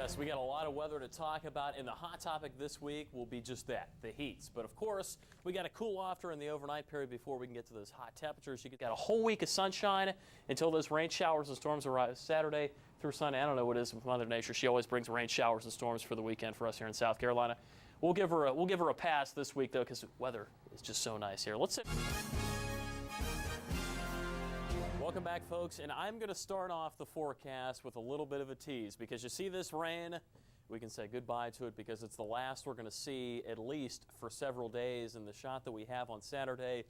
Yes, we got a lot of weather to talk about, and the hot topic this week will be just that, the heats. But of course, we got to cool off during the overnight period before we can get to those hot temperatures. You got a whole week of sunshine until those rain showers and storms arrive Saturday through Sunday. I don't know what it is with Mother Nature. She always brings rain showers and storms for the weekend for us here in South Carolina. We'll give her a pass this week though, because the weather is just so nice here. Let's sit. Welcome back, folks, and I'm going to start off the forecast with a little bit of a tease because you see this rain, we can say goodbye to it because it's the last we're going to see at least for several days, and the shot that we have on Saturday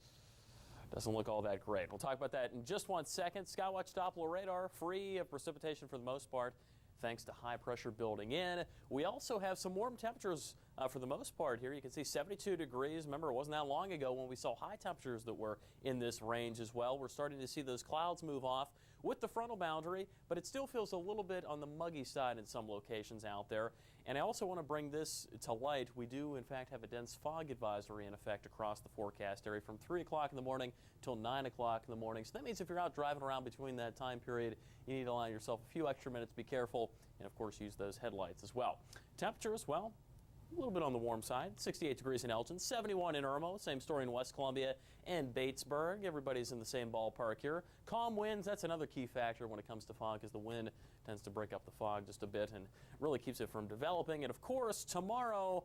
doesn't look all that great. We'll talk about that in just 1 second. Skywatch Doppler radar free of precipitation for the most part, thanks to high pressure building in. We also have some warm temperatures for the most part here. You can see 72 degrees. Remember, it wasn't that long ago when we saw high temperatures that were in this range as well. We're starting to see those clouds move off with the frontal boundary, but it still feels a little bit on the muggy side in some locations out there. And I also want to bring this to light. We do, in fact, have a dense fog advisory in effect across the forecast area from 3 o'clock in the morning till 9 o'clock in the morning. So that means if you're out driving around between that time period, you need to allow yourself a few extra minutes. Be careful, and of course, use those headlights as well. Temperatures, well, a little bit on the warm side, 68 degrees in Elgin, 71 in Irmo, same story in West Columbia and Batesburg. Everybody's in the same ballpark here. Calm winds, that's another key factor when it comes to fog, because the wind tends to break up the fog just a bit and really keeps it from developing. And of course, tomorrow,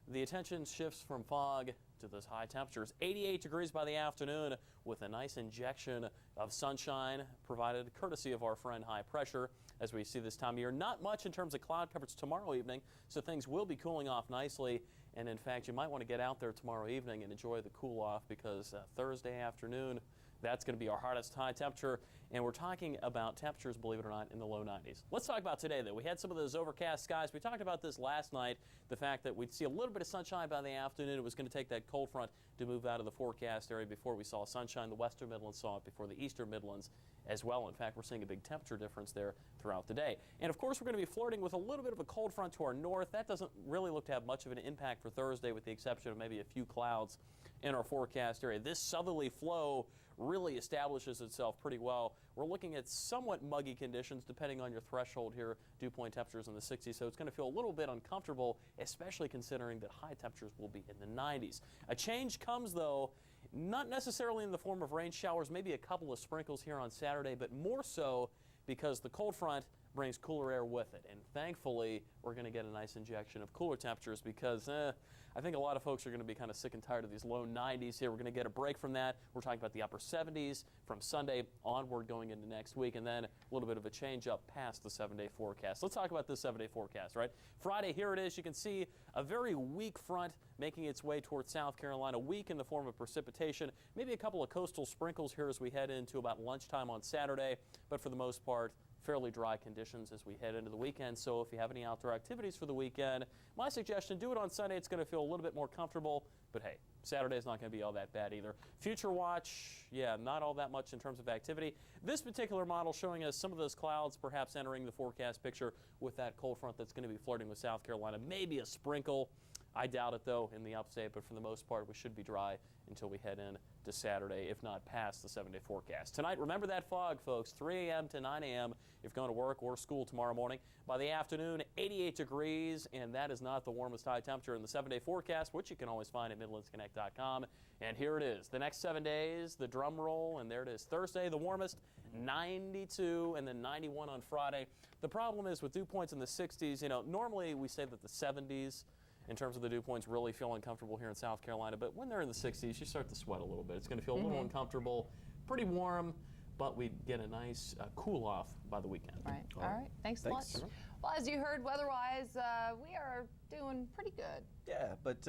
the attention shifts from fog to those high temperatures. 88 degrees by the afternoon with a nice injection of sunshine provided courtesy of our friend high pressure. As we see this time of year, not much in terms of cloud coverage tomorrow evening, so things will be cooling off nicely. And in fact, you might want to get out there tomorrow evening and enjoy the cool off, because Thursday afternoon, that's going to be our hottest high temperature, and we're talking about temperatures, believe it or not, in the low 90s. Let's talk about today, though. We had some of those overcast skies. We talked about this last night, the fact that we'd see a little bit of sunshine by the afternoon. It was going to take that cold front to move out of the forecast area before we saw sunshine. The western Midlands saw it before the eastern Midlands as well. In fact, we're seeing a big temperature difference there throughout the day. And of course, we're going to be flirting with a little bit of a cold front to our north. That doesn't really look to have much of an impact for Thursday, with the exception of maybe a few clouds in our forecast area. This southerly flow really establishes itself pretty well. We're looking at somewhat muggy conditions depending on your threshold here. Dew point temperatures in the 60s, so it's going to feel a little bit uncomfortable, especially considering that high temperatures will be in the 90s. A change comes, though, not necessarily in the form of rain showers, maybe a couple of sprinkles here on Saturday, but more so because the cold front brings cooler air with it. And thankfully, we're going to get a nice injection of cooler temperatures, because I think a lot of folks are going to be kind of sick and tired of these low 90s here. We're going to get a break from that. We're talking about the upper 70s from Sunday onward going into next week, and then a little bit of a change up past the 7-day forecast. Let's talk about this 7-day forecast, right? Friday, here it is. You can see a very weak front making its way towards South Carolina, weak in the form of precipitation, maybe a couple of coastal sprinkles here as we head into about lunchtime on Saturday, but for the most part, fairly dry conditions as we head into the weekend. So if you have any outdoor activities for the weekend, my suggestion, do it on Sunday. It's going to feel a little bit more comfortable, but hey, Saturday's not going to be all that bad either. Future watch, yeah, not all that much in terms of activity. This particular model showing us some of those clouds perhaps entering the forecast picture with that cold front that's going to be flirting with South Carolina. Maybe a sprinkle. I doubt it, though, in the upstate, but for the most part, we should be dry until we head in to Saturday, if not past the 7-day forecast. Tonight, remember that fog, folks, 3 a.m. to 9 a.m. if you're going to work or school tomorrow morning. By the afternoon, 88 degrees, and that is not the warmest high temperature in the 7-day forecast, which you can always find at MidlandsConnect.com. And here it is, the next 7 days, the drum roll, and there it is. Thursday, the warmest, 92, and then 91 on Friday. The problem is with dew points in the 60s, you know, normally we say that the 70s, in terms of the dew points, really feel uncomfortable here in South Carolina. But when they're in the 60s, you start to sweat a little bit. It's going to feel a little uncomfortable, pretty warm, but we get a nice cool off by the weekend. Right. All right. Thanks a lot. Well, as you heard, weather-wise, we are doing pretty good. Yeah, but